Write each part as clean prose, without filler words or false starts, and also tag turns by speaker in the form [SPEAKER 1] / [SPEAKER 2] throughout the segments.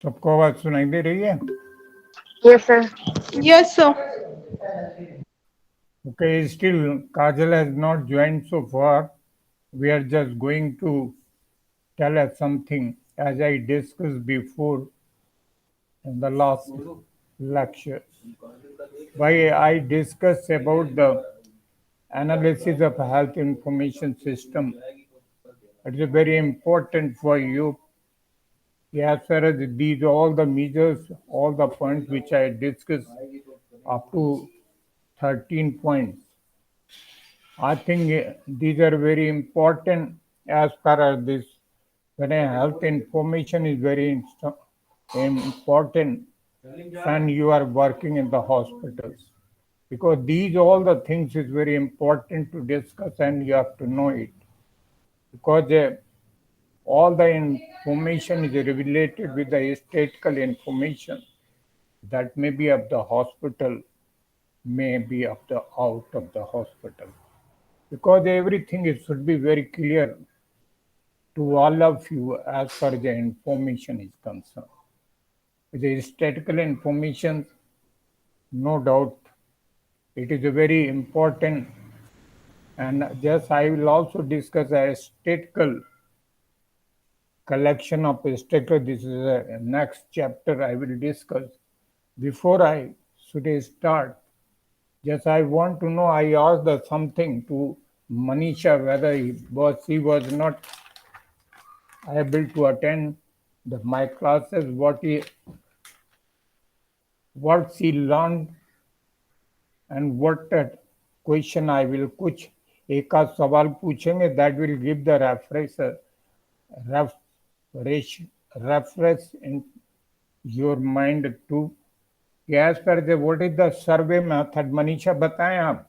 [SPEAKER 1] सबको आवाज सुनाई दे रही है?
[SPEAKER 2] Yes, sir.
[SPEAKER 3] Yes, sir.
[SPEAKER 1] Okay, still Kajal has not joined so far. We are just going to tell us something as I discussed before in the last lecture. Why I discussed about the analysis of health information system. It is very important for you. As far as these all the measures, all the points which I discussed up to 13 points. I think these are very important as far as this. When a health information is very important when you are working in the hospitals, because these all the things is very important to discuss and you have to know it, because all the information is related with the statistical information that may be of the hospital, may be of the out of the hospital, because everything should be very clear to all of you as far as the information is concerned. The statistical information, no doubt, it is a very important, and just I will also discuss a statistical collection of statistical. This is a next chapter I will discuss. Before I should start, just I want to know. I asked something to Manisha whether she was not able to attend my classes, what she learned and what question I will कुछ एक आध सवाल पूछेंगे that will give the refresh refresh in your mind too. As per the what is the survey method? Manisha बताएं आप.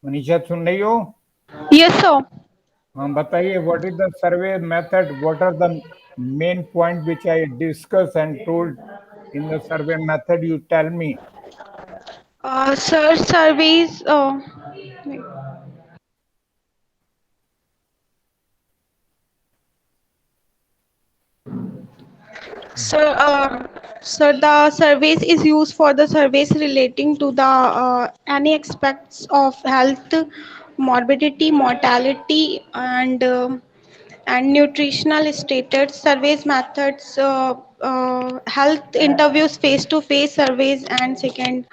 [SPEAKER 1] मनीषा सुन रही हो?
[SPEAKER 3] Yes, sir.
[SPEAKER 1] हाँ बताइए, what is the survey method? What are the main point which I discussed and told in the survey method? You tell me.
[SPEAKER 3] Sir, surveys. Sir, sir, the surveys is used for the surveys relating to the any aspects of health, morbidity, mortality, and nutritional status. Surveys methods, health interviews, face-to-face surveys, and second,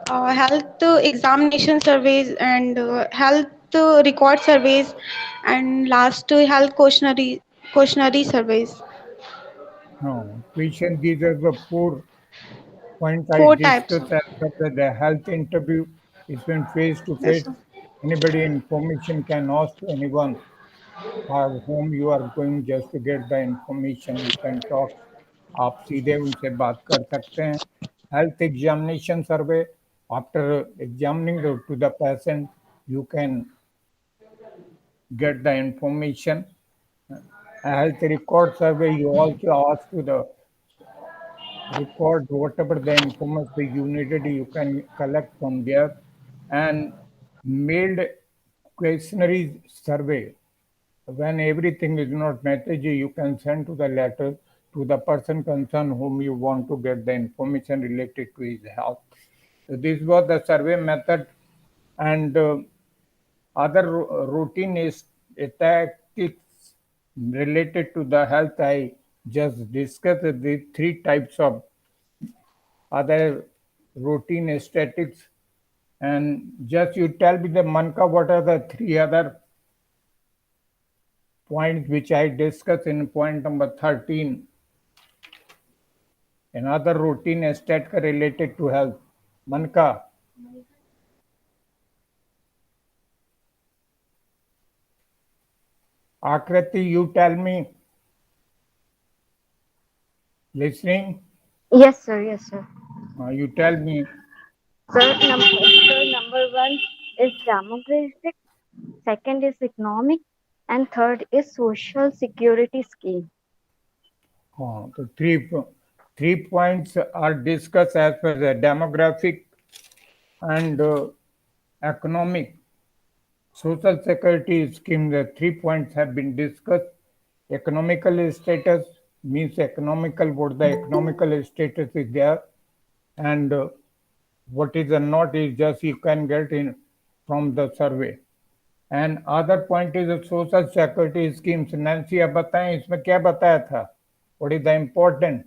[SPEAKER 3] health examination surveys, and health record surveys, and last, health questionnaire surveys.
[SPEAKER 1] No, question these are the four point I
[SPEAKER 3] Four types.
[SPEAKER 1] discussed after the health interview. It's been face to
[SPEAKER 3] Yes,
[SPEAKER 1] face.
[SPEAKER 3] sir.
[SPEAKER 1] Anybody information can ask to anyone for whom you are going just to get the information. You can talk. आप सीधे उनसे बात कर सकते हैं. Health examination survey. After examining to the patient, you can get the information. A health record survey, you also ask to the record whatever the information you needed, you can collect from there. And mailed questionnaire survey, when everything is not message, you can send to the letter to the person concerned whom you want to get the information related to his health. So this was the survey method, and other routine is tactics related to the health. I just discussed the three types of other routine statics, and just you tell me the Manka what are the three other points which I discussed in point number 13. Another routine static related to health. Manka, Akriti, you tell me. Listening?
[SPEAKER 2] Yes, sir. Yes, sir.
[SPEAKER 1] You tell me.
[SPEAKER 2] Sir, number one is demographic, second is economic, and third is social security scheme.
[SPEAKER 1] The three points are discussed as per the demographic and economic social security scheme. The 3 points have been discussed. Economical status, means economical, what the economical status is there, and what is not is just you can get in from the survey. And other point is the social security schemes. Nancy आप बताएं इसमें क्या बताया था? What is the important?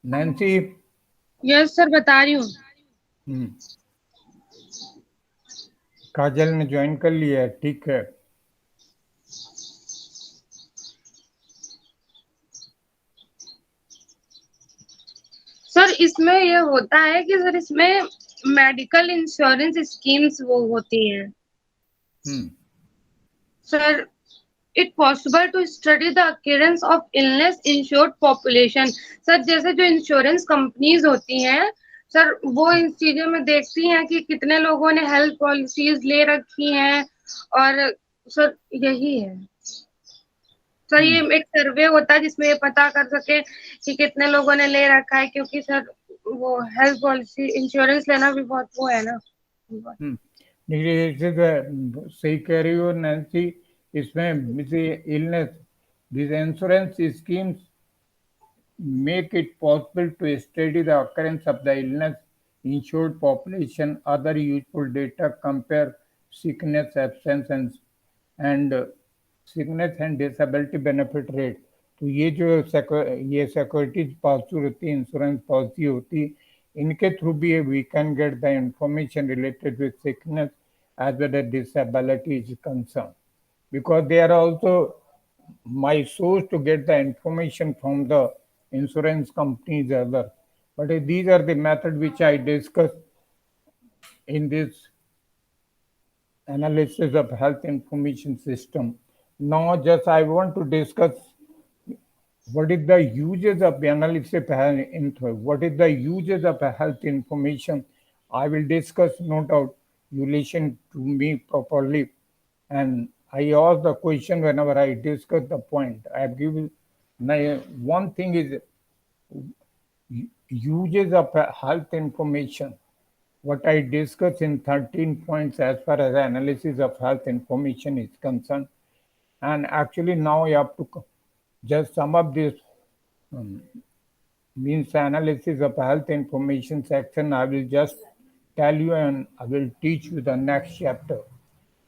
[SPEAKER 1] Nancy?
[SPEAKER 3] Yes sir, बता रही हूँ।
[SPEAKER 1] काजल ने ज्वाइन कर लिया है, ठीक है।
[SPEAKER 3] सर इसमें ये होता है कि सर इसमें मेडिकल इंश्योरेंस स्कीम्स वो होती हैं। Sir it possible to study the occurrence of illness insured population. Sir जैसे जो इंश्योरेंस कंपनीज होती हैं सर, वो इन चीजों में देखती हैं कि कितने लोगों ने हेल्थ पॉलिसीज ले रखी हैं, और सर यही है सर, ये एक सर्वे होता है जिसमें ये पता कर सके कि कितने लोगों ने ले रखा है, क्योंकि सर वो हेल्थ पॉलिसी इंश्योरेंस लेना भी बहुत वो है ना।
[SPEAKER 1] सही कह रही हो नैन्सी, इसमें illness this insurance schemes make it possible to study the occurrence of the illness insured population, other useful data, compare sickness, absence and sickness and disability benefit rate. तो ये जो ये सिक्योरिटीज पॉलिसी होती है, insurance policy होती है, इनके through भी we can get the information related with sickness as well as disability is concerned, because they are also my source to get the information from the insurance companies other. But these are the method which I discussed in this analysis of health information system. Now just I want to discuss what is the uses of the analysis of what is the uses of health information. I will discuss, no doubt you listen to me properly, and I ask the question whenever I discuss the point. I have given one thing is uses of health information. What I discuss in 13 points as far as analysis of health information is concerned. And actually now you have to just sum up this means analysis of health information section. I will just tell you and I will teach you the next chapter.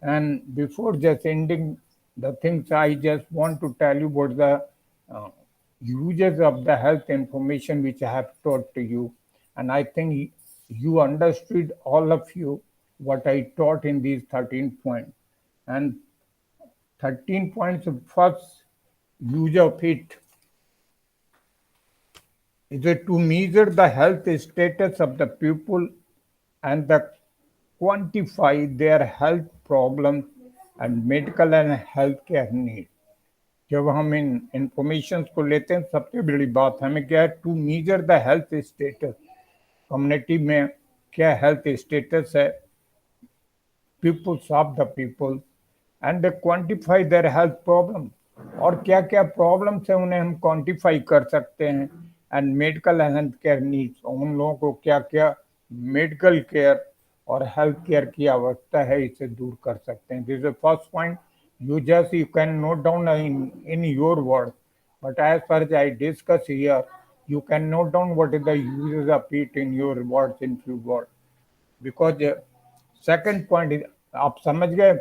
[SPEAKER 1] And before just ending the things, I just want to tell you about the uses of the health information which I have taught to you. And I think you understood, all of you, what I taught in these 13 points. And 13 points of first use of it is it to measure the health status of the people and the quantify their health problems and medical and healthcare needs. जब हम इन information को लेते हैं, सबसे बड़ी बात हमें क्या है, to measure the health status, community में क्या हेल्थ स्टेटस है, peoples of the people, and quantify their health problem, और क्या क्या प्रॉब्लम्स है उन्हें हम क्वांटिफाई कर सकते हैं, and medical health care needs, उन लोगों को क्या क्या मेडिकल केयर और हेल्थ केयर की आवश्यकता है, इसे दूर कर सकते हैं. This is the first point. You can note down in your words, but as far as I discuss here, you can note down what is the uses of it in your words, in few words. Because second point is, आप समझ गए,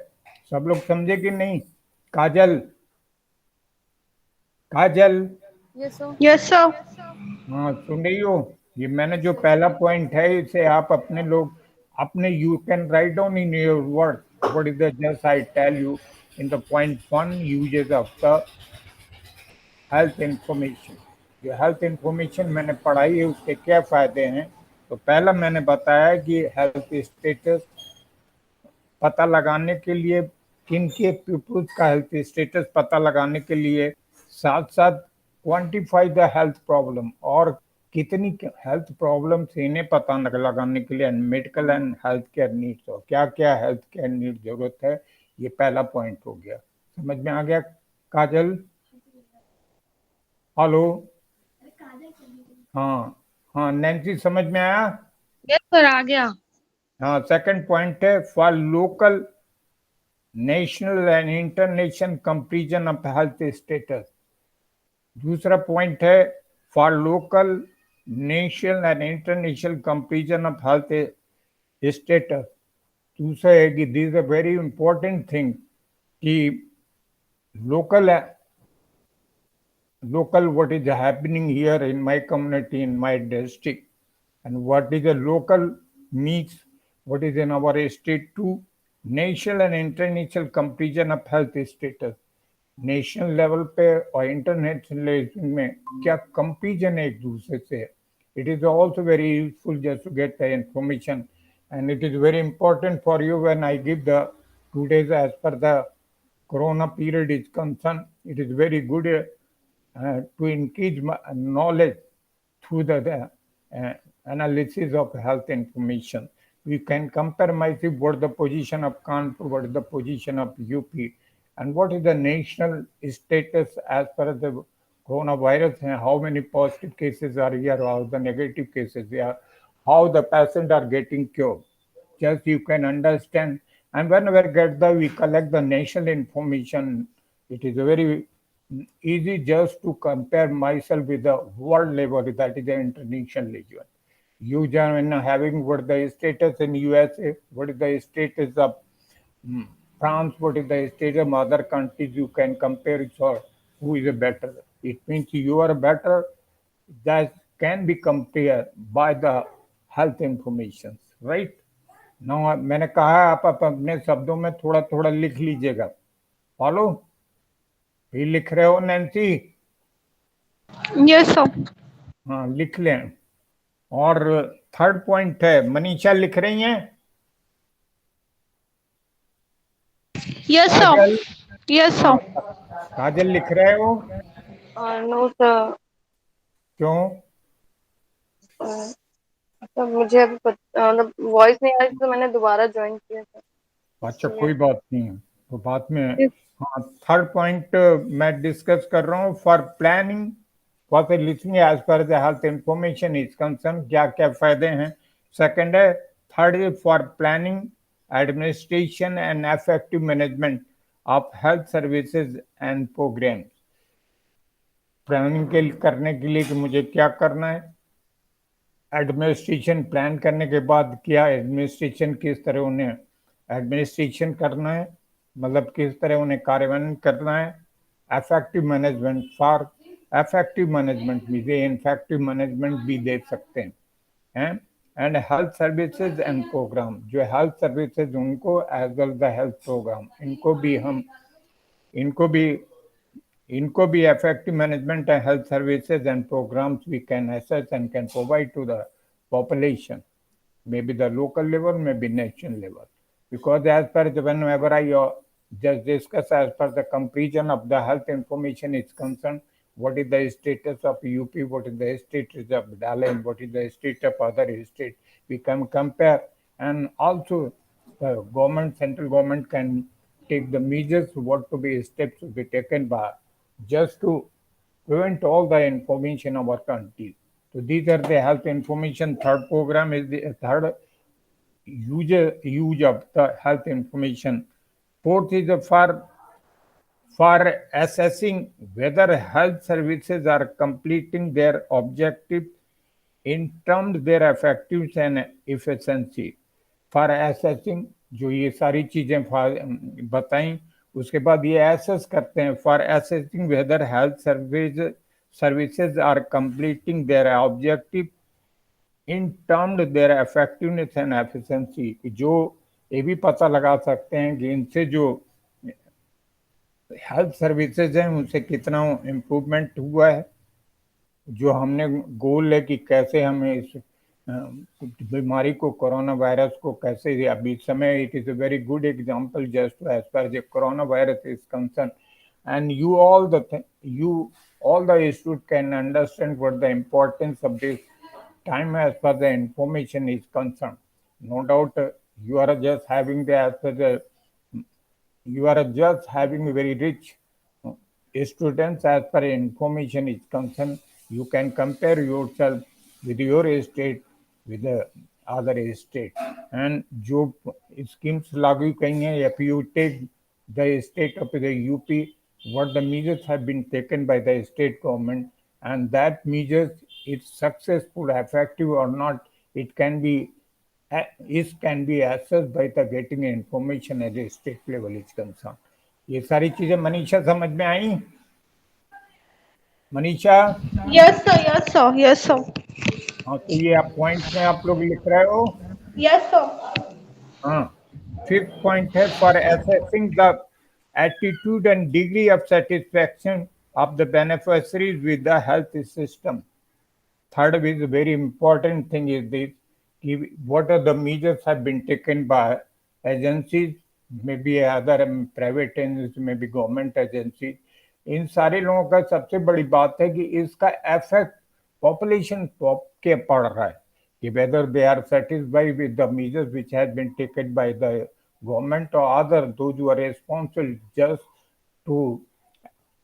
[SPEAKER 1] सब लोग समझे कि नहीं? काजल, काजल,
[SPEAKER 3] yes sir.
[SPEAKER 1] हाँ सुन रही हो? ये मैंने जो पहला पॉइंट है, इसे आप अपने लोग अपने you can write down in your word what is the just I tell you in the point 1 uses of the health information. जो हेल्थ इंफॉर्मेशन मैंने पढ़ाई है उसके क्या फायदे हैं, तो पहला मैंने बताया कि हेल्थ स्टेटस पता लगाने के लिए, किन के पीपल्स का हेल्थ स्टेटस पता लगाने के लिए, साथ साथ क्वांटिफाई द हेल्थ प्रॉब्लम, और कितनी हेल्थ प्रॉब्लम्स इन्हें पता लगाने के लिए, medical and health care needs, और क्या क्या हेल्थ केयर नीड जरूरत है. ये पहला पॉइंट हो गया. समझ में आ गया काजल? हेलो? हाँ हाँ नैन्सी, समझ में आया?
[SPEAKER 3] यस सर, आ गया.
[SPEAKER 1] हाँ, सेकंड पॉइंट है for local, national and international comparison of health status. दूसरा पॉइंट है for local national and international comparison of health status. दूसरा है कि this a very important thing कि local local what is happening here in my community, in my district, and what is the local needs, what is in our state to national and international comparison of health status। National level पे और international level में क्या comparison है एक दूसरे से। It is also very useful just to get the information and it is very important for you when I give the two days as per the corona period is concerned. It is very good to increase knowledge through the analysis of health information. We can compare myself what the position of Kanpur, what is the position of UP, and what is the national status as far as the coronavirus and how many positive cases are here, how the negative cases are, how the patients are getting cured. Just you can understand. And whenever we collect the national information, it is very easy just to compare myself with the world level, that is the international level. You when having what the status in USA, what is the status of France, what is the status of other countries, you can compare it or who is better. It means you are better, that can be compared by the health information, right? Now मैंने कहा आप अपने शब्दों में थोड़ा थोड़ा लिख लीजिएगा। फॉलो ये लिख रहे हो नैन्सी?
[SPEAKER 4] Yes sir.
[SPEAKER 1] हाँ लिख लें। और थर्ड पॉइंट है, मनीषा लिख रही हैं?
[SPEAKER 4] Yes sir. Yes sir.
[SPEAKER 1] Kajal लिख रहे हो?
[SPEAKER 3] No sir.
[SPEAKER 1] क्यों?
[SPEAKER 3] तो मुझे अभी मतलब वॉइस नहीं आ रही तो मैंने दोबारा ज्वाइन किया था।
[SPEAKER 1] अच्छा कोई बात नहीं है, तो बात में। हाँ थर्ड पॉइंट मैं डिस्कस कर रहा हूँ for planning for the listening as per the health information is concern, क्या क्या फायदे हैं। सेकंड है, third is for planning administration and effective management of health services and programs. Planning के करने के लिए कि मुझे क्या करना है, एडमिनिस्ट्रेशन प्लान करने के बाद क्या एडमिनिस्ट्रेशन किस तरह उन्हें एडमिनिस्ट्रेशन करना है, मतलब किस तरह उन्हें कार्यान्वयन करना है। Effective management, for effective management भी दे इफेक्टिव मैनेजमेंट भी दे सकते हैं। And health services and program, जो हेल्थ सर्विसेज उनको as well the health program, इनको भी effective management and health services and programs we can assess and can provide to the population, maybe the local level, maybe national level. Because as per whenever I just discuss as per the comparison of the health information is concerned, what is the status of UP, what is the status of Dalan, what is the status of other states, we can compare. And also the government, central government can take the measures what to be steps to be taken by just to prevent all the information of our country. So these are the health information. Third program is the third use of the health information. Fourth is for assessing whether health services are completing their objective in terms of their effectiveness and efficiency. For assessing, जो ये सारी चीजें बताई, उसके बाद ये assess करते हैं for assessing whether health services are completing their objective in terms their effectiveness and efficiency. जो ये भी पता लगा सकते हैं कि इनसे जो हेल्थ सर्विसेज हैं उनसे कितना इम्प्रूवमेंट हुआ है। जो हमने गोल है कि कैसे हमें इस बीमारी को, कोरोना वायरस को कैसे, अभी समय it is a very good example just as far the corona virus is concern, and you all the students can understand what the importance of this time as far the information is concerned. No doubt you are just having very rich students as far information is concerned. You can compare yourself with your state with the other state, and जो schemes लागू कही हैं, if you take the state of the UP, what the measures have been taken by the state government, and that measures is successful, effective or not, it can be assessed by the getting information at a state level is concerned. ये सारी चीजें मनीषा समझ में आई? Manisha?
[SPEAKER 4] Yes, sir. Yes, sir. Yes, sir.
[SPEAKER 1] हाँ, तो ये आप point में आप लोग लिख रहे हो?
[SPEAKER 4] Yes, sir.
[SPEAKER 1] हाँ, फिफ्थ पॉइंट है for assessing the attitude and degree of satisfaction of the beneficiaries with the health system. Third is a very important thing is this, what are the measures have been taken by agencies, maybe other private agencies, maybe government agencies. इन सारे लोगों का सबसे बड़ी बात है कि इसका effect population के पड़ रहा है कि whether they are satisfied with the measures which has been taken by the government or other those who are responsible just to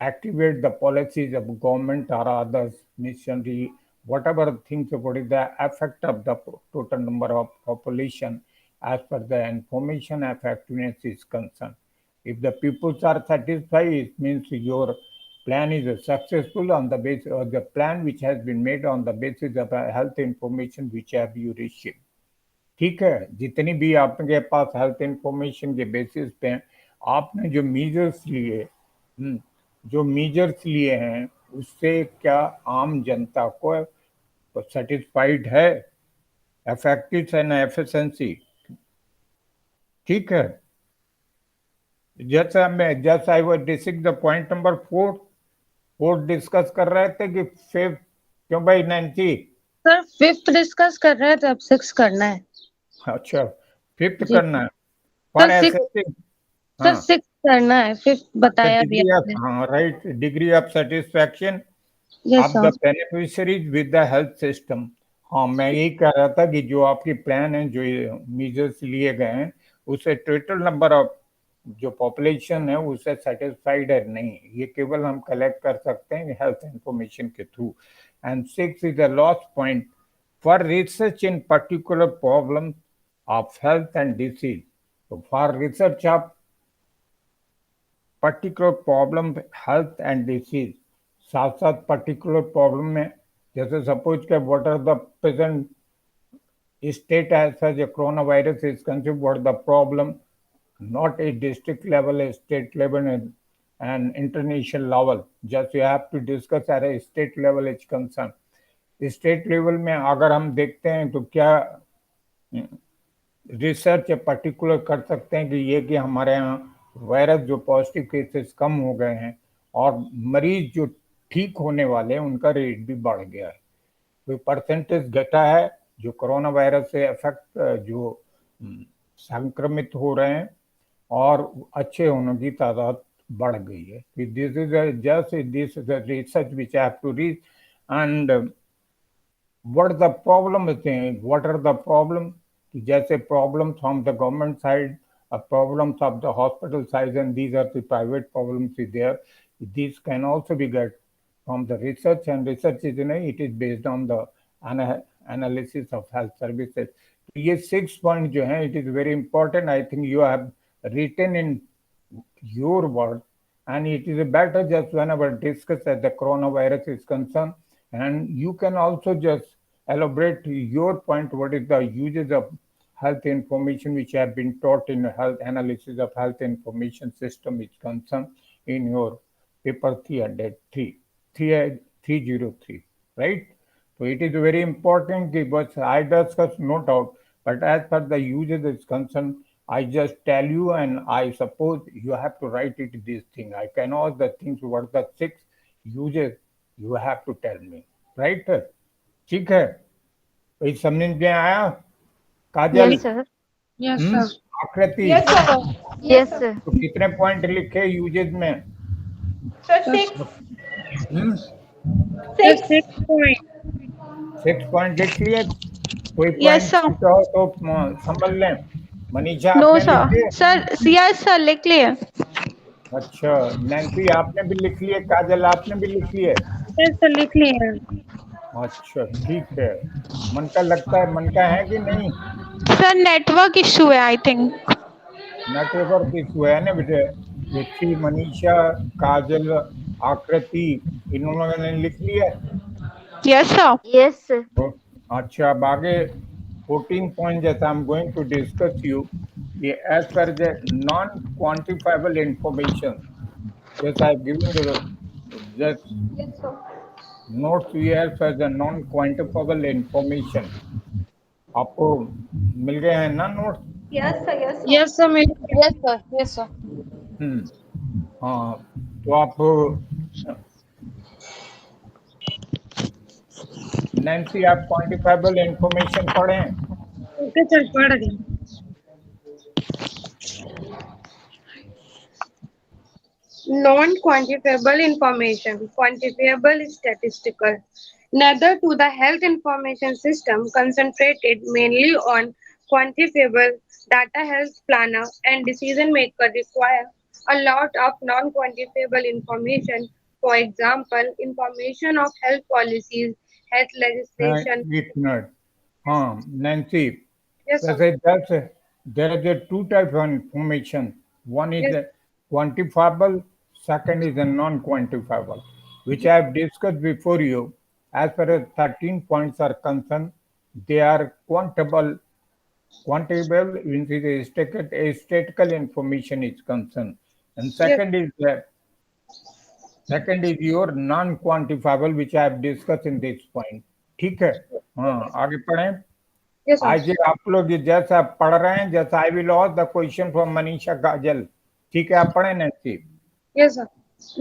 [SPEAKER 1] activate the policies of government or others, missionary, whatever things, what is the effect of the total number of population as per the information effectiveness is concerned. If the peoples are satisfied, it means your plan is successful on the basis of the plan which has been made on the basis of health information which have you received. ठीक है, जितनी भी आपके पास health information के basis पे आपने जो measures लिए हैं उससे क्या आम जनता को सेटिस्फाइड है, इफेक्टिव एंड एफिशिएंसी? ठीक है, जैसा I was discussing the point number 4 discuss कर रहे थे कि फिफ्थ, क्यों भाई नैन्सी?
[SPEAKER 3] सर फिफ्थ डिस्कस कर रहे थे, अब 6 करना है।
[SPEAKER 1] अच्छा, फिफ्थ करना है फॉर असेसिंग।
[SPEAKER 3] सर 6 करना है, फिफ्थ बताया भी आपने।
[SPEAKER 1] हाँ, right, degree of satisfaction
[SPEAKER 3] yes
[SPEAKER 1] of the beneficiaries with the health system. हाँ, मैं यही कह रहा था कि जो आपकी प्लान है, जो मेजर्स लिए गए हैं, उससे टोटल नंबर ऑफ जो पॉपुलेशन है उससे सेटिस्फाइड है नहीं, ये केवल हम कलेक्ट कर सकते हैं हेल्थ इंफॉर्मेशन के through. And 6 is the last point for research in particular problem of health and disease. तो for research of particular problem health and disease, साथ साथ पर्टिकुलर प्रॉब्लम में जैसे सपोज के what are the present state as such corona virus is considered, what the problem not a district level, a state level and international level, just you have to discuss at a state level is concerned. State level में अगर हम देखते हैं तो क्या research particular कर सकते हैं कि ये कि हमारे यहाँ वायरस जो पॉजिटिव केसेस कम हो गए हैं और मरीज जो ठीक होने वाले हैं उनका रेट भी बढ़ गया है, तो परसेंटेज घटा है जो कोरोना वायरस से अफेक्ट जो संक्रमित हो रहे हैं और अच्छे होने की तादाद बढ़ गई है। This is just this is research which I have to read and what the problem is, what are the problem, जैसे problem from the government side, problems of the hospital side and these are the private problems is there, this can also be get from the research and research is नहीं, it is based on the analysis of health services. तो ये 6 point जो है it is very important, I think you have written in your word and it is better just whenever discuss as the coronavirus is concerned, and you can also just elaborate your point what is the uses of health information which have been taught in health analysis of health information system is concerned in your paper 303, right? So it is very important but I discuss no doubt, but as per the uses is concerned I just tell you and I suppose you have to write it this thing. I can all the things what the 6 uses you have to tell me, right? ठीक है, कोई समझ में आया? काजल?
[SPEAKER 2] Yes, sir.
[SPEAKER 3] Yes sir.
[SPEAKER 1] आकृति?
[SPEAKER 4] Yes, sir.
[SPEAKER 2] Yes, sir.
[SPEAKER 1] तो कितने point लिखे यूजेस में?
[SPEAKER 4] Sir, 6.
[SPEAKER 1] 6 पॉइंट लिख लिए? कोई
[SPEAKER 4] Yes, sir.
[SPEAKER 1] पॉइंट तो समझ लें। मनीषा
[SPEAKER 4] No,
[SPEAKER 1] आपने
[SPEAKER 4] sir.
[SPEAKER 1] लिख लिए?
[SPEAKER 4] Sir, yes, sir. लिख लिए।
[SPEAKER 1] अच्छा, नैन्सी आपने भी लिख लिए? काजल आपने भी लिख लिए?
[SPEAKER 3] यस सर, लिख लिए।
[SPEAKER 1] अच्छा, ठीक है। मन का लगता है, मन का है कि नहीं?
[SPEAKER 4] सर नेटवर्क इशू है आई थिंक।
[SPEAKER 1] नेटवर्क इशू है ना बेटे? ऋषि, मनीषा, काजल, आकृति, इन लोगों ने लिख लिया।
[SPEAKER 4] Yes, sir.
[SPEAKER 2] Yes, sir.
[SPEAKER 1] तो अच्छा, अब आगे 14 पॉइंट जैसा I am going to discuss you, ये as per the non quantifiable information, जैसा I given you just
[SPEAKER 4] Yes, sir.
[SPEAKER 1] Notes here for the non quantifiable information. आपको मिल गए हैं ना notes?
[SPEAKER 4] Yes, sir. Yes, sir.
[SPEAKER 3] Yes sir, yes sir, yes sir.
[SPEAKER 1] हाँ, तो आप नैन्सी, आप क्वांटिफाइबल इंफॉर्मेशन पढ़ें।
[SPEAKER 3] ओके सर, पढ़ रही हूँ। Non-quantifiable information, quantifiable statistical. Neither to the health information system concentrated mainly on quantifiable data. Health planner and decision maker require a lot of non-quantifiable information. For example, information of health policies, health legislation.
[SPEAKER 1] एक minute. हाँ Nancy,
[SPEAKER 3] Yes, sir.
[SPEAKER 1] वैसे there is a two types of information. One is
[SPEAKER 3] Yes.
[SPEAKER 1] a quantifiable, second is a non-quantifiable, which I have discussed before you. As far as 13 points are concerned, they are quantable. Quantable means the statistical information is concerned, and second is your non-quantifiable, which I have discussed in this point. ठीक है? हाँ, आगे पढ़ें।
[SPEAKER 3] Yes, sir.
[SPEAKER 1] आज आप लोग जैसा पढ़ रहे हैं, जैसा I will ask the question from Manisha Kajal. ठीक है, आप पढ़ें Nancy.
[SPEAKER 3] Yes, sir.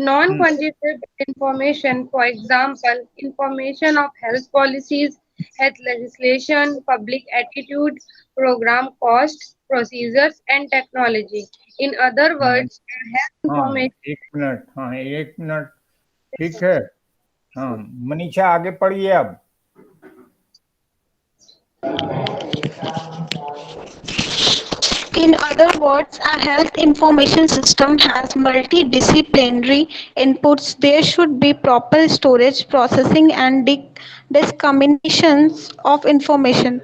[SPEAKER 3] Non-quantitative information, for example, information of health policies, health legislation, public attitude, program cost, procedures, and technology. In other words, health
[SPEAKER 1] हाँ
[SPEAKER 3] information.
[SPEAKER 1] एक minute, हाँ एक minute, ठीक है। हाँ मनीषा, आगे पढ़िए अब।
[SPEAKER 4] In other words, a health information system has multidisciplinary inputs. There should be proper storage, processing, and disseminations of information.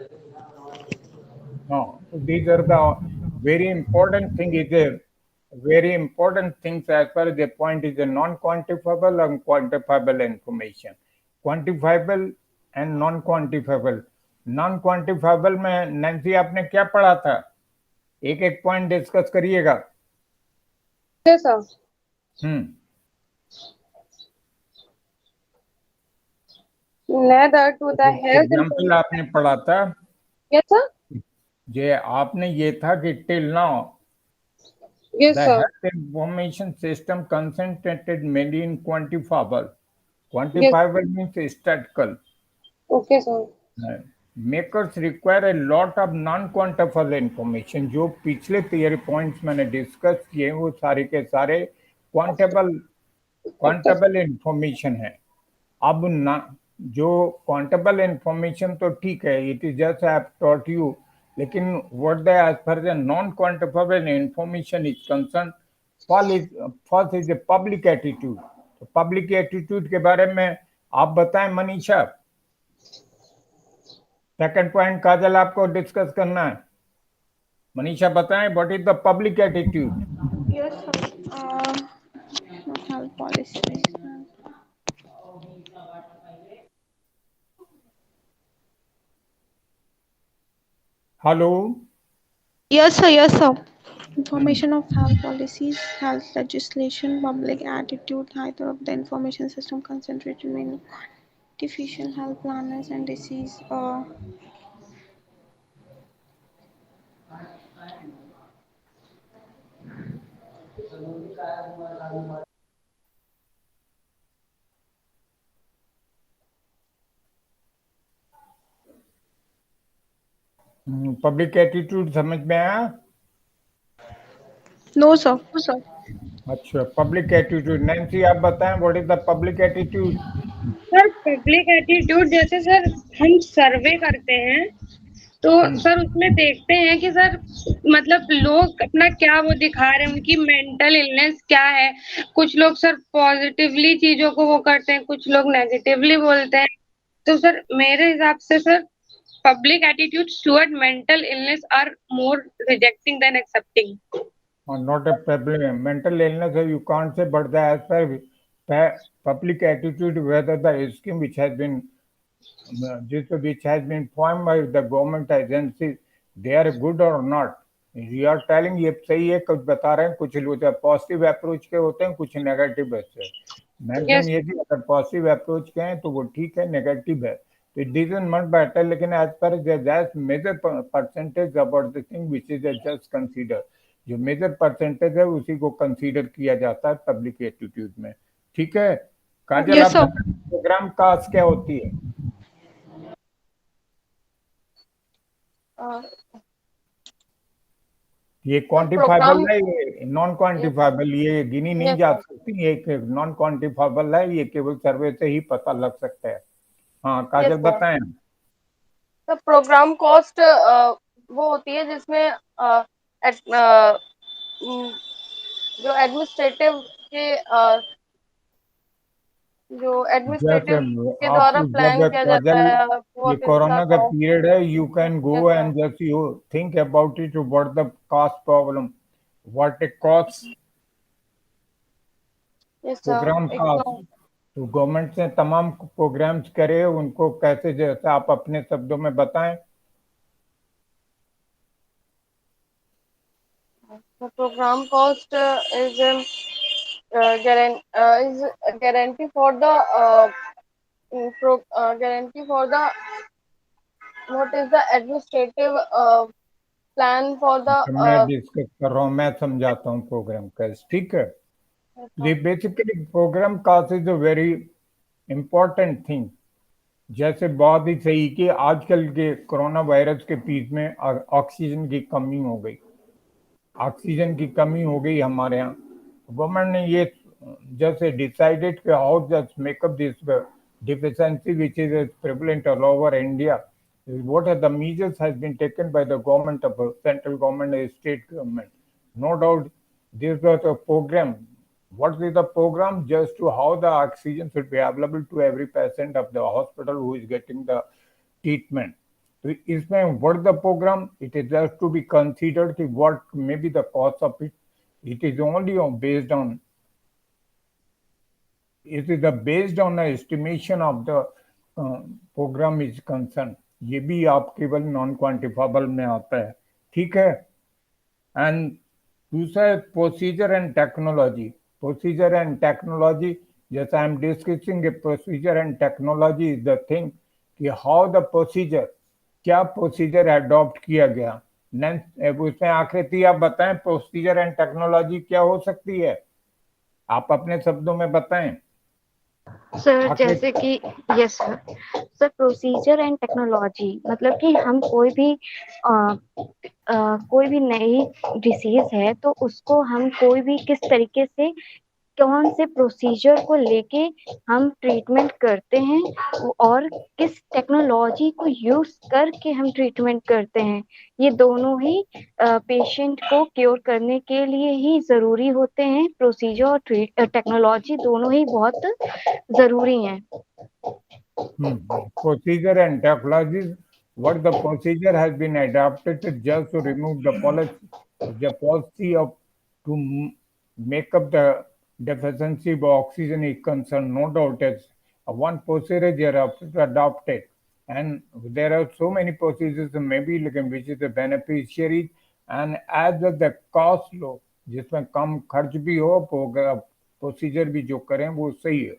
[SPEAKER 1] No, so these are the very important thing is a very important things as far as the point is a non-quantifiable and quantifiable information. Quantifiable and non-quantifiable. Non-quantifiable में Nancy आपने क्या पढ़ा था? एक एक point discuss करिएगा।
[SPEAKER 3] Yes, sir. Neither to the health
[SPEAKER 1] example आपने पढ़ा था।
[SPEAKER 3] Yes, sir.
[SPEAKER 1] जे आपने ये था कि till now
[SPEAKER 3] Yes,
[SPEAKER 1] the
[SPEAKER 3] sir.
[SPEAKER 1] health information system concentrated mainly in quantifiable. Quantifiable means statistical.
[SPEAKER 3] Okay, sir.
[SPEAKER 1] Makers require a lot of non-quantifiable information. जो पिछले theory points मैंने डिस्कस किए वो सारे के सारे क्वांटेबल इंफॉर्मेशन है। अब ना जो क्वांटेबल इंफॉर्मेशन तो ठीक है, it is just I have taught you, लेकिन what the as far the non quantifiable information is concern, first is the public attitude. तो पब्लिक एटीट्यूड के बारे में आप बताएं मनीषा। सेकंड पॉइंट काजल आपको डिस्कस करना है। मनीषा बताएं what is the public attitude.
[SPEAKER 4] Yes, sir. Health policies.
[SPEAKER 1] Hello.
[SPEAKER 4] Yes, sir. Yes, sir. Information of health policies, health legislation, public attitude, either of the information system concentrated mainly on deficient health planners and disease.
[SPEAKER 1] Public attitude समझ में आया?
[SPEAKER 4] No, sir.
[SPEAKER 1] अच्छा, public attitude. Nancy आप बताएं what is the public attitude.
[SPEAKER 3] Sir public attitude जैसे sir हम सर्वे करते हैं तो सर उसमें देखते हैं कि सर मतलब लोग अपना क्या वो दिखा रहे हैं, उनकी मेंटल इलनेस क्या है। कुछ लोग सर पॉजिटिवली चीजों को वो करते हैं, कुछ लोग नेगेटिवली बोलते हैं। तो सर मेरे हिसाब से sir public attitude toward mental illness are more rejecting than accepting.
[SPEAKER 1] not a problem. Mental illness, you can't say, but as per public attitude, whether the scheme which has been formed by the government agencies, they are good or not. You are telling ये सही है, कुछ बता रहे हैं, कुछ लोग positive approach के होते हैं, कुछ नेगेटिव है. Maximum
[SPEAKER 3] Yes.
[SPEAKER 1] ये कि अगर पॉजिटिव अप्रोच के हैं तो वो ठीक है, नेगेटिव है तो इट डजंट नॉट मैटर. लेकिन as per just major percentage about the thing which is just consider, जो मेजर परसेंटेज है उसी को कंसीडर किया जाता है पब्लिक एटीट्यूड में. ठीक है काजल,
[SPEAKER 4] Yes,
[SPEAKER 1] आप
[SPEAKER 4] sir.
[SPEAKER 1] प्रोग्राम कास्ट क्या होती है? ये क्वांटिफाइबल
[SPEAKER 3] प्रोग्राम
[SPEAKER 1] है, ये नॉन क्वांटिफाइबल, ये गिनी नहीं
[SPEAKER 3] यस
[SPEAKER 1] जा
[SPEAKER 3] सर
[SPEAKER 1] सकती, ये एक नॉन क्वांटिफाइबल है, ये केवल सर्वे से ही पता लग सकता है. हाँ
[SPEAKER 3] यस
[SPEAKER 1] काजल
[SPEAKER 3] सर
[SPEAKER 1] बताएं.
[SPEAKER 3] तो प्रोग्राम कॉस्ट वो होती है जिसमें जो एडमिनिस्ट्रेटिव के जो
[SPEAKER 1] जैसे
[SPEAKER 3] एडमिनिस्ट्रेटिव के
[SPEAKER 1] आप
[SPEAKER 3] द्वारा
[SPEAKER 1] जब
[SPEAKER 3] प्लान किया जाता
[SPEAKER 1] काजल,
[SPEAKER 3] है
[SPEAKER 1] ये
[SPEAKER 3] व्हाट इज द
[SPEAKER 1] कोरोना का
[SPEAKER 3] कॉस्ट.
[SPEAKER 1] पीरियड है, you can go
[SPEAKER 3] yes sir
[SPEAKER 1] and just you think about it, what the cost problem, what it cost
[SPEAKER 3] yes
[SPEAKER 1] program
[SPEAKER 3] sir
[SPEAKER 1] cost. तो गवर्नमेंट ने तमाम प्रोग्राम्स करे, उनको कैसे, जैसे आप अपने शब्दों में बताएं.
[SPEAKER 3] the program cost is guarantee for the guarantee for the what is the administrative plan for the
[SPEAKER 1] तो मैं डिस्कस कर रहा हूँ, मैं समझाता हूँ प्रोग्राम कास्ट. ठीक है, ये basically program cost is a very important thing. जैसे बहुत ही सही कि आजकल के कोरोना वायरस के बीच में ऑक्सीजन की कमी हो गई, ऑक्सीजन की कमी हो गई हमारे यहाँ. गवर्नमेंट ने ये जैसे डिसाइडेड कि how just makeup this deficiency which is prevalent all over India. What are the measures has been taken by the government of central government and state government? No doubt, this was a program. What is the program? Just to how the oxygen should be available to every patient of the hospital who is getting the treatment. तो इसमें what the program? It is just to be considered कि what may be the cost of it. It is only based on, it is based on the estimation of the program is concerned. ये भी आप केवल non quantifiable में आता है. ठीक है. एंड दूसरा है procedure and technology. Procedure and technology, जैसे I am discussing procedure and technology is the thing कि हाउ द प्रोसीजर, क्या प्रोसीजर अडॉप्ट किया गया. उसमें आकृति आप बताएं प्रोसीजर एंड टेक्नोलॉजी क्या हो सकती है, आप अपने शब्दों में बताएं.
[SPEAKER 2] सर जैसे कि yes sir, sir procedure and technology मतलब कि हम कोई भी नई डिसीज है तो उसको हम कोई भी किस तरीके से कौन से प्रोसीजर को लेके हम ट्रीटमेंट करते हैं और किस टेक्नोलॉजी को यूज करके हम ट्रीटमेंट करते हैं, ये दोनों ही पेशेंट को क्योर करने के लिए ही जरूरी होते हैं. प्रोसीजर और टेक्नोलॉजी दोनों ही बहुत जरूरी हैं.
[SPEAKER 1] Procedure and technologies. What the procedure has been adapted to just to remove the policy of to make up the deficiency of oxygen is concerned. No doubt, as one procedure they are adopted, and there are so many procedures maybe like which is the beneficiary, and as the cost low, जिसमें कम खर्च भी हो, procedure भी जो करें वो सही है.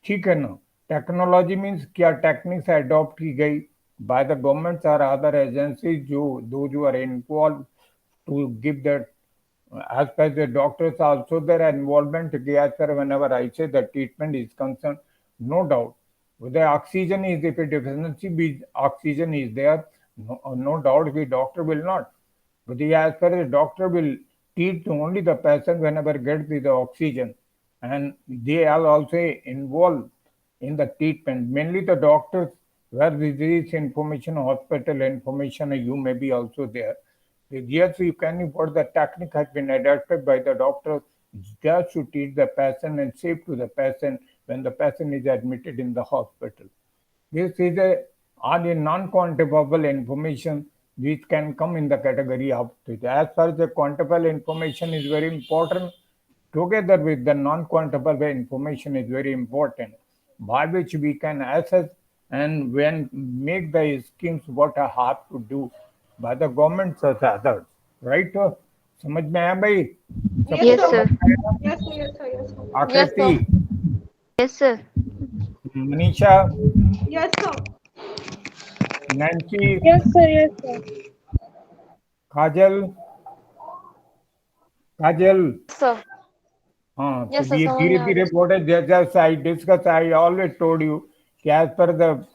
[SPEAKER 1] ठीक है ना. टेक्नोलॉजी मीन्स क्या टेक्निक्स अडॉप्ट की गई बाय द गवर्नमेंट और अदर एजेंसीज जो those who are involved to give that, as per the doctors also their involvement as per whenever I say the treatment is concerned. No doubt with the oxygen is, if a deficiency be oxygen is there, no doubt the doctor will not, but as per the doctor will treat only the patient whenever get the oxygen, and they are also involved in the treatment. Mainly the doctors, where disease information, hospital information, you may be also there. Yes, you can, what the technique has been adapted by the doctor just to treat the patient and safe to the patient when the patient is admitted in the hospital. This is a non-quantifiable information which can come in the category of it. As far as the quantifiable information is very important, together with the non-quantifiable information is very important, by which we can assess and when make the schemes what I have to do by the government such others. Right? समझ में आया भाई? सबको
[SPEAKER 2] Yes,
[SPEAKER 1] समझ
[SPEAKER 2] sir.
[SPEAKER 1] में आया?
[SPEAKER 4] Yes, sir. Yes, sir. Yes, sir.
[SPEAKER 1] आकृति,
[SPEAKER 2] Yes, sir.
[SPEAKER 1] Manisha,
[SPEAKER 4] Yes, sir.
[SPEAKER 1] Nancy,
[SPEAKER 3] Yes, sir. Yes, sir.
[SPEAKER 1] काजल, काजल,
[SPEAKER 2] Sir.
[SPEAKER 1] हाँ, तो
[SPEAKER 2] Yes, sir.
[SPEAKER 1] ये
[SPEAKER 2] समझ
[SPEAKER 1] धीरे
[SPEAKER 2] में आ
[SPEAKER 1] धीरे
[SPEAKER 2] गया।
[SPEAKER 1] what is just I discuss, I always told you as per the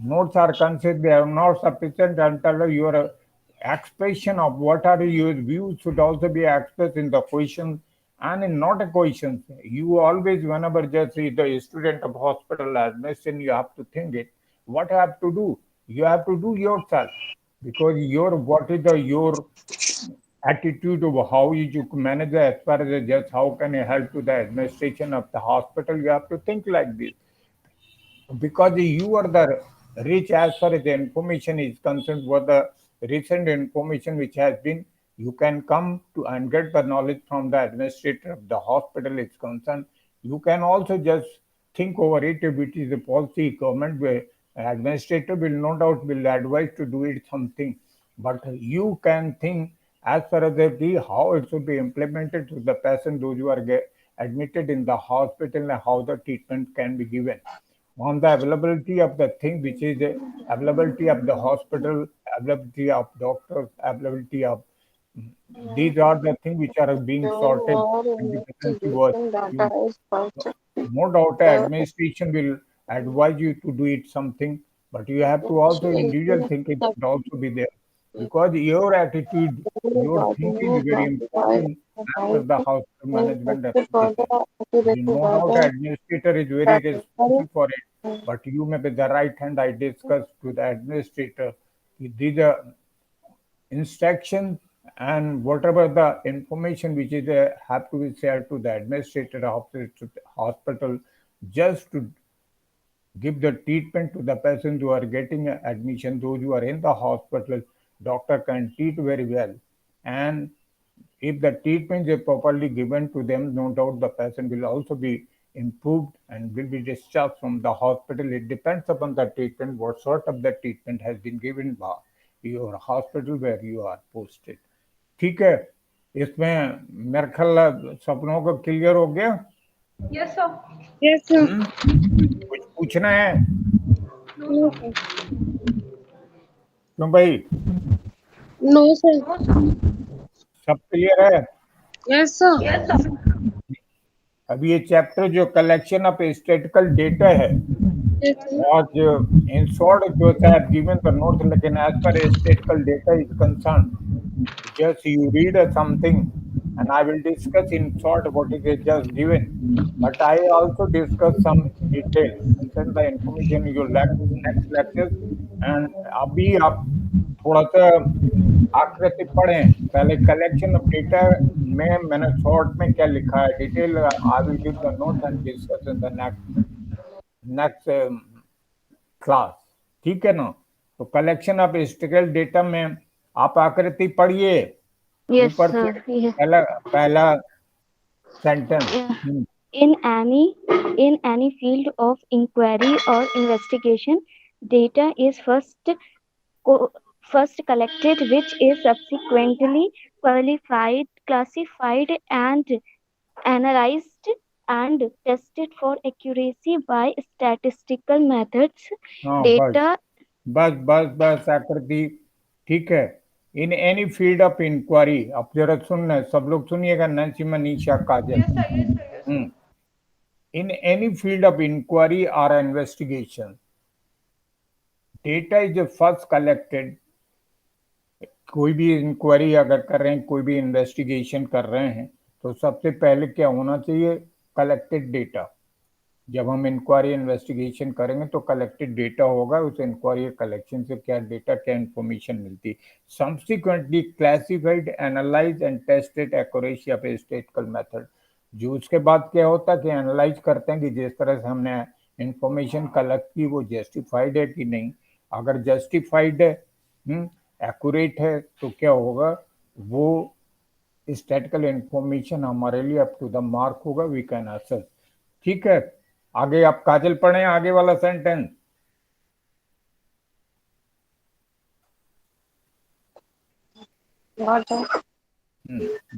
[SPEAKER 1] notes are considered, they are not sufficient until your expression of what are your views should also be expressed in the question and in not a question. You always, whenever just see the student of hospital admission, you have to think it. What you have to do? You have to do yourself because your what is the your attitude of how you manage as far as just how can you help to the administration of the hospital. You have to think like this because you are the rich as far as the information is concerned. What the recent information which has been, you can come to and get the knowledge from the administrator of the hospital is concerned. You can also just think over it if it is a policy government where administrator will no doubt will advise to do it something, but you can think as far as how it should be implemented to the patient those who are admitted in the hospital and how the treatment can be given on the availability of the thing which is the availability of the hospital, availability of doctors, availability of these are the things which are being sorted and deficiency was you no doubt administration will advise you to do it something, but you have to also individual thinking should also be there because your attitude, your thinking is very important as per the hospital management authority. No doubt administrator is very responsible for it, but you may be the right hand I discussed to the administrator. These are instructions and whatever the information which is have to be shared to the administrator of the hospital just to give the treatment to the patients who are getting admission, those who are in the hospital, doctor can treat very well. And if the treatment is properly given to them, no doubt the patient will also be improved and will be discharged from the hospital. It depends upon the treatment, what sort of the treatment has been given by your hospital where you are posted. ठीक है, इसमें मेरे ख्याल सपनों को clear हो गया?
[SPEAKER 4] Yes, sir.
[SPEAKER 3] Yes, sir.
[SPEAKER 1] कुछ पूछना है?
[SPEAKER 3] No, sir.
[SPEAKER 1] क्यों भाई?
[SPEAKER 3] No, sir.
[SPEAKER 1] सब क्लियर है?
[SPEAKER 3] Yes, sir.
[SPEAKER 4] Yes, sir.
[SPEAKER 1] अब ये चैप्टर जो कलेक्शन ऑफ स्टैटिस्टिकल डेटा है
[SPEAKER 3] Yes, sir.
[SPEAKER 1] और जो इन शॉर्ट जो है गिवन द नोट, लेकिन as per statistical data is concern just you read something and I will discuss in short what is just given, but I also discuss some detail and send the information in your next lectures. And अभी आप थोड़ा सा आकृति पढ़ें पहले collection of data में मैंने short में क्या लिखा है detail I will give the note and discuss in the next class, ठीक है ना? तो कलेक्शन ऑफ स्टैटिस्टिकल डेटा में आप आकृति पढ़िए
[SPEAKER 2] Yes,
[SPEAKER 1] ऊपर
[SPEAKER 2] sir.
[SPEAKER 1] से
[SPEAKER 2] Yes.
[SPEAKER 1] पहला sentence
[SPEAKER 2] Yeah. In any field of inquiry or investigation, data is first collected, which is subsequently classified, and analyzed and tested for accuracy by statistical methods.
[SPEAKER 1] हाँ
[SPEAKER 2] Data
[SPEAKER 1] बस आकृति ठीक है। In any field of inquiry, अब जरा सुनना सब लोग सुनिएगा, Nancy, Manisha, Kajal.
[SPEAKER 4] Yes, sir. Yes, sir. Yes, sir.
[SPEAKER 1] In any field of inquiry or investigation, data is the first collected। कोई भी इंक्वायरी अगर कर रहे हैं, कोई भी इन्वेस्टिगेशन कर रहे हैं, तो सबसे पहले क्या होना चाहिए? Collected data. जब हम इंक्वायरी इन्वेस्टिगेशन करेंगे तो कलेक्टेड डेटा होगा, उस इंक्वायरी कलेक्शन से क्या डेटा, क्या इंफॉर्मेशन मिलती। Subsequently classified, analyse and tested accuracy of statistical method. जो उसके बाद क्या होता है कि एनालाइज करते हैं कि जिस तरह से हमने इंफॉर्मेशन कलेक्ट की वो जस्टिफाइड है कि नहीं। अगर जस्टिफाइड है एक्यूरेट है तो क्या होगा, वो स्टैटिकल इंफॉर्मेशन हमारे लिए अप टू द मार्क होगा, वी कैन असेस। ठीक है, आगे आप काजल पढ़ें आगे वाला सेंटेंस।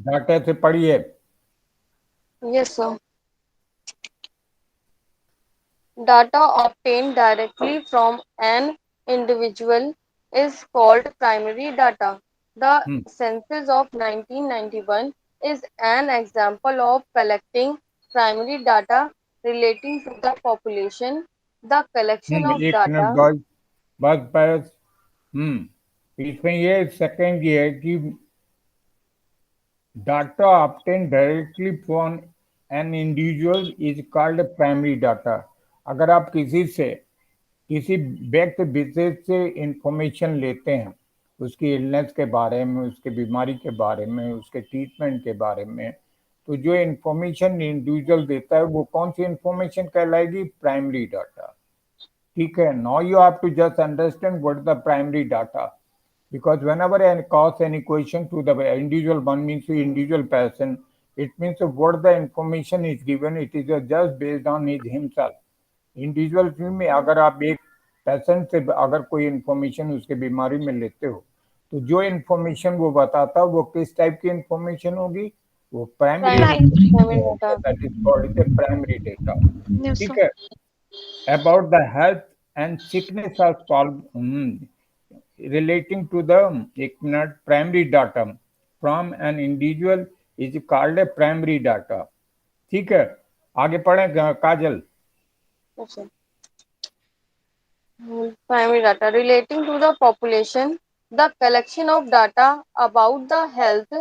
[SPEAKER 1] डाटा से पढ़िए।
[SPEAKER 3] Yes, sir. Data obtained directly from an individual is called primary data. The census of 1991 is an example of collecting primary data relating to the population. The collection of
[SPEAKER 1] एक minute
[SPEAKER 3] data.
[SPEAKER 1] बस बस बस इसमें ये second ये है कि data obtained directly from an individual is called primary data। अगर आप किसी व्यक्ति विशेष से इंफॉर्मेशन लेते हैं, उसकी इलनेस के बारे में, उसके बीमारी के बारे में, उसके ट्रीटमेंट के बारे में, तो जो इंफॉर्मेशन इंडिविजुअल देता है वो कौन सी इंफॉर्मेशन कहलाएगी, प्राइमरी डाटा। ठीक है, now you have to just understand what the primary data, because whenever I cause any question to the individual, one means to individual person, it means what the information is given, it is just based on his himself। Individual में अगर आप एक patient से अगर कोई information उसके बीमारी में लेते हो, तो जो इंफॉर्मेशन वो बताता है वो किस टाइप की इंफॉर्मेशन होगी, वो primary
[SPEAKER 3] data.
[SPEAKER 1] That is called the primary data.
[SPEAKER 4] Yes,
[SPEAKER 1] ठीक
[SPEAKER 4] sir.
[SPEAKER 1] है, about the health and sickness of relating to the एक minute primary data from an individual is called a primary data. ठीक है, आगे पढ़े काजल।
[SPEAKER 3] Okay. Primary data relating to the population, the collection of data about the health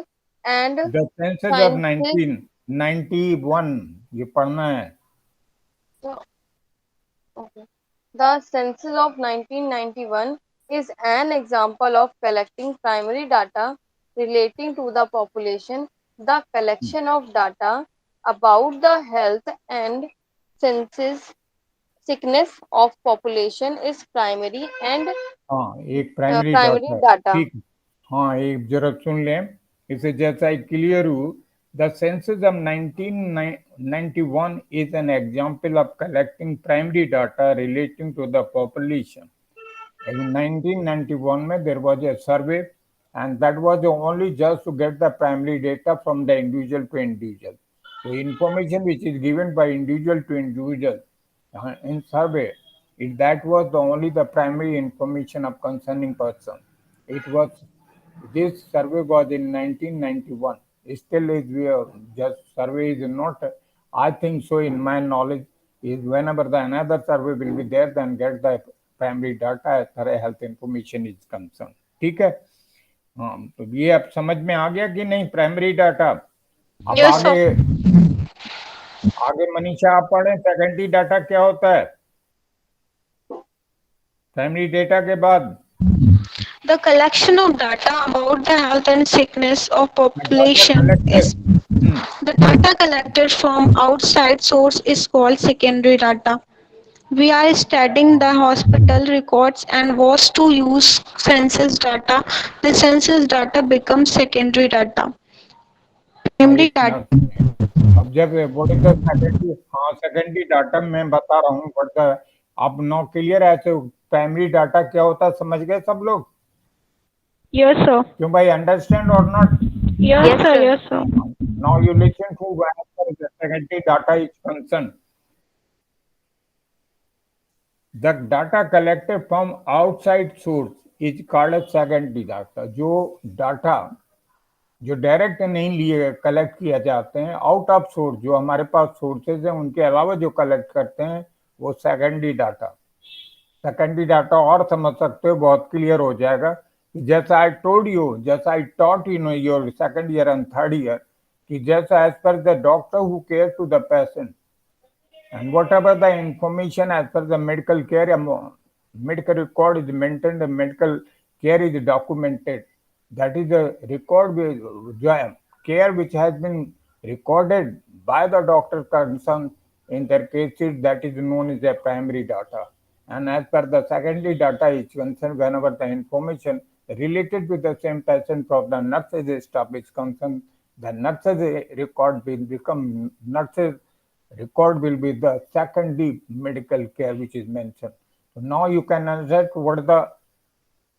[SPEAKER 3] and
[SPEAKER 1] the census of
[SPEAKER 3] sciences.
[SPEAKER 1] 1991 ये पढ़ना है।
[SPEAKER 3] Okay. The census of 1991 is an example of collecting primary data relating to the population. The collection of data about the health and census sickness of population is primary and
[SPEAKER 1] हाँ, एक primary
[SPEAKER 3] primary
[SPEAKER 1] data.
[SPEAKER 3] data.
[SPEAKER 1] ठीक, हाँ एक जरा सुन लें इसे, जैसा ही clear हो। The census of 1991 is an example of collecting primary data relating to the population। In 1991 में there was a survey and that was only just to get the primary data from the individual to individual। So information which is given by individual to individual in survey, that was the only the primary information of concerning person। It was, this survey was in 1991। Still is just survey is not, I think so in my knowledge, is whenever the another survey will be there then get the primary data as far as health information is concerned। ठीक है, हाँ तो ये अब समझ में आ गया कि नहीं प्राइमरी डाटा। अब
[SPEAKER 4] Yes,
[SPEAKER 1] आगे
[SPEAKER 4] sir.
[SPEAKER 1] आगे मनीषा आप पढ़े सेकेंडरी डाटा क्या होता है। प्राइमरी डेटा के बाद
[SPEAKER 4] The collection of data about the health and sickness of population is the data collected from outside source is called secondary data. We are studying the hospital records and was to use census data. The census data becomes secondary data. Primary data.
[SPEAKER 1] अब जब what is the secondary, हाँ secondary data मैं बता रहा हूँ, but अब no clear ऐसे primary data क्या होता है, समझ गए सब लोग।
[SPEAKER 4] Yes, sir.
[SPEAKER 1] क्यों भाई, अंडरस्टैंड और not.
[SPEAKER 4] Yes,
[SPEAKER 2] Yes,
[SPEAKER 4] sir.
[SPEAKER 2] sir.
[SPEAKER 4] Yes, sir.
[SPEAKER 1] Now you listen to where the secondary data is concerned। The data collected from outside source is called as secondary data। जो data जो direct नहीं लिए collect किया जाते हैं, out of source जो हमारे पास sources हैं उनके अलावा जो कलेक्ट करते हैं वो सेकेंडरी डाटा। सेकेंडरी डाटा और समझ सकते हो, बहुत क्लियर हो जाएगा। जैसा आई टोल्ड यू, जैसा I taught in your second year and third year, कि जैसा as per the doctor who care to the patient and whatever the information as per the medical care, medical record is maintained, the medical care is documented, that is the record care which has been recorded by the doctor concerned in their cases, that is known as the primary data। And as per the secondary data is concerned, whenever the information related with the same patient from the nurse's staff is concerned, the nurse's record will become nurse's record will be the secondary medical care which is mentioned. So now you can understand what is the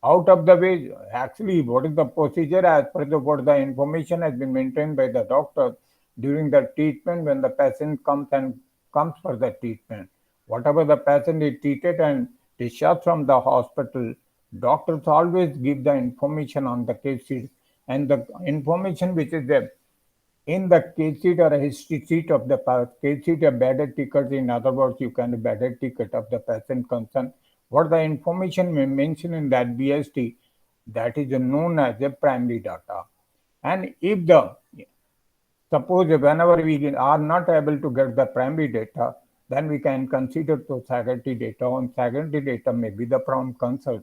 [SPEAKER 1] out of the way, actually what is the procedure as per the what the information has been maintained by the doctor during the treatment when the patient comes for the treatment. Whatever the patient is treated and discharged from the hospital, doctors always give the information on the case sheet, and the information which is there in the case sheet or a history sheet of the case sheet, a bedded ticket, in other words, you can bedded ticket of the patient concerned. What the information mentioned in that BST, that is known as a primary data. And if the suppose whenever we are not able to get the primary data, then we can consider the secondary data. On secondary data, maybe the from consult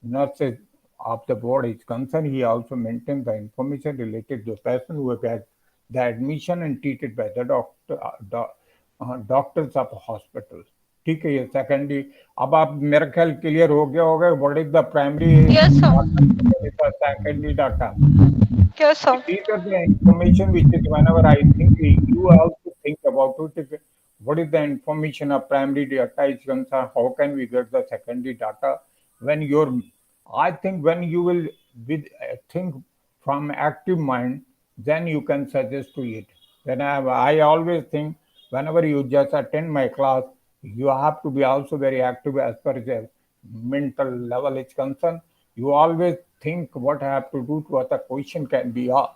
[SPEAKER 1] nurses of the board is concerned, he also maintains the information related to the person who had the admission and treated by the doctors of hospital. ठीक है, ये secondary अब आप मेरा ख्याल clear हो गया होगा what is the primary
[SPEAKER 4] Yes, sir.
[SPEAKER 1] Secondary data.
[SPEAKER 4] Yes, sir.
[SPEAKER 1] These are the information which is whenever I think you also think about it. What is the information of primary data is concerned? How can we get the secondary data? When you're, I think when you will with think from active mind, then you can suggest to it. Then I always think whenever you just attend my class, you have to be also very active as per the mental level is concerned. You always think what I have to do to what the question can be asked,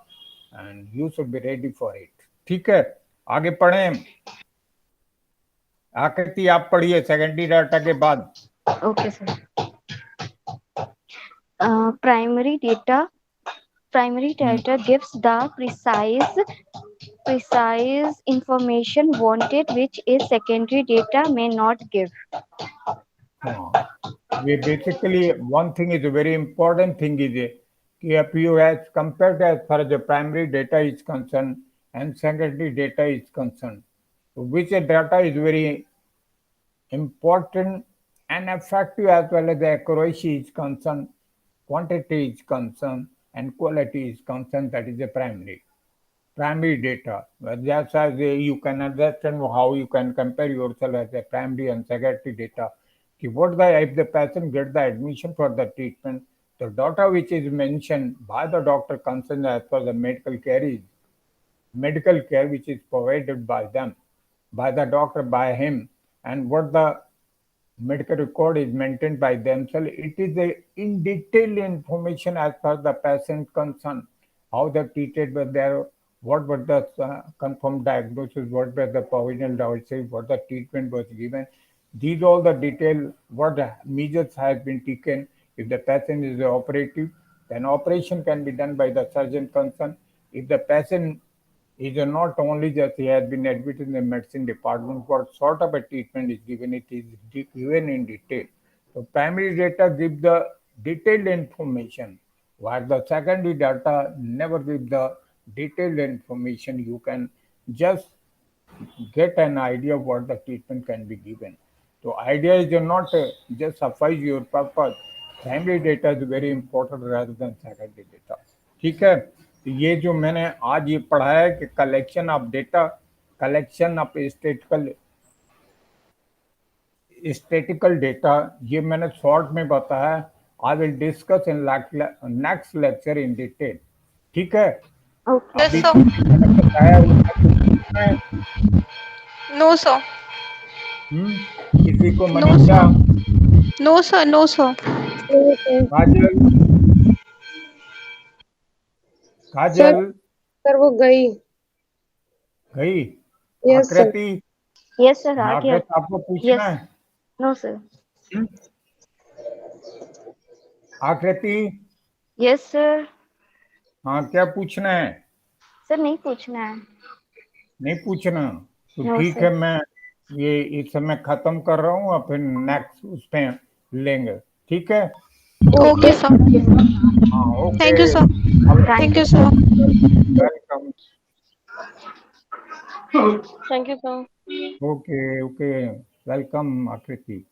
[SPEAKER 1] and you should be ready for it. ठीक है, आगे पढ़ें. आकृति आप पढ़िए secondary data के बाद.
[SPEAKER 2] Okay, sir. Primary data gives the precise information wanted, which is secondary data may not give.
[SPEAKER 1] We basically one thing is a very important thing is if you as compared as far as the primary data is concerned and secondary data is concerned, which data is very important and effective as well as the accuracy is concerned, quantity is concerned, and quality is concerned, that is the primary data. That's as you can understand how you can compare yourself as a primary and secondary data. What if the patient gets the admission for the treatment, the data which is mentioned by the doctor concerned as per the medical care which is provided by them, by the doctor, by him, and what the medical record is maintained by themselves. It is in detail information as per the patient concern, how they treated with their, what was the confirmed diagnosis, what was the provisional diagnosis, what the treatment was given. These all the detail, what measures have been taken. If the patient is operative, then operation can be done by the surgeon concerned. If the patient is not only just he has been admitted in the medicine department, what sort of a treatment is given, it is given in detail. So primary data give the detailed information, while the secondary data never give the detailed information. You can just get an idea of what the treatment can be given. So idea is not just suffice your purpose. Primary data is very important rather than secondary data. ठीक है, तो ये जो मैंने आज ये पढ़ा है कि collection of data, collection of statical data, ये मैंने शॉर्ट में बताया. I will discuss in next lecture in detail. ठीक है.
[SPEAKER 2] Okay.
[SPEAKER 4] Yes, sir.
[SPEAKER 1] मैंने बताया उसमें
[SPEAKER 4] No, sir.
[SPEAKER 1] किसी को Manisha,
[SPEAKER 4] No, sir. No, sir.
[SPEAKER 1] काजल
[SPEAKER 3] सर वो गई. Yes, sir.
[SPEAKER 1] आकृति,
[SPEAKER 2] Yes, sir. आ गया.
[SPEAKER 1] आकृति आपको पूछना
[SPEAKER 2] Yes.
[SPEAKER 1] है.
[SPEAKER 2] No, sir.
[SPEAKER 1] आकृति,
[SPEAKER 2] Yes, sir.
[SPEAKER 1] हाँ क्या पूछना है?
[SPEAKER 2] सर नहीं पूछना है.
[SPEAKER 1] नहीं पूछना तो
[SPEAKER 2] No,
[SPEAKER 1] ठीक
[SPEAKER 2] sir.
[SPEAKER 1] है, मैं ये इस समय खत्म कर रहा हूँ और फिर नेक्स्ट उस पे लेंगे. ठीक है.
[SPEAKER 4] Okay, sir.
[SPEAKER 1] हाँ okay.
[SPEAKER 4] Thank you, sir. Thank you, sir.
[SPEAKER 1] Welcome.
[SPEAKER 3] Thank you, sir.
[SPEAKER 1] Okay welcome आकृति.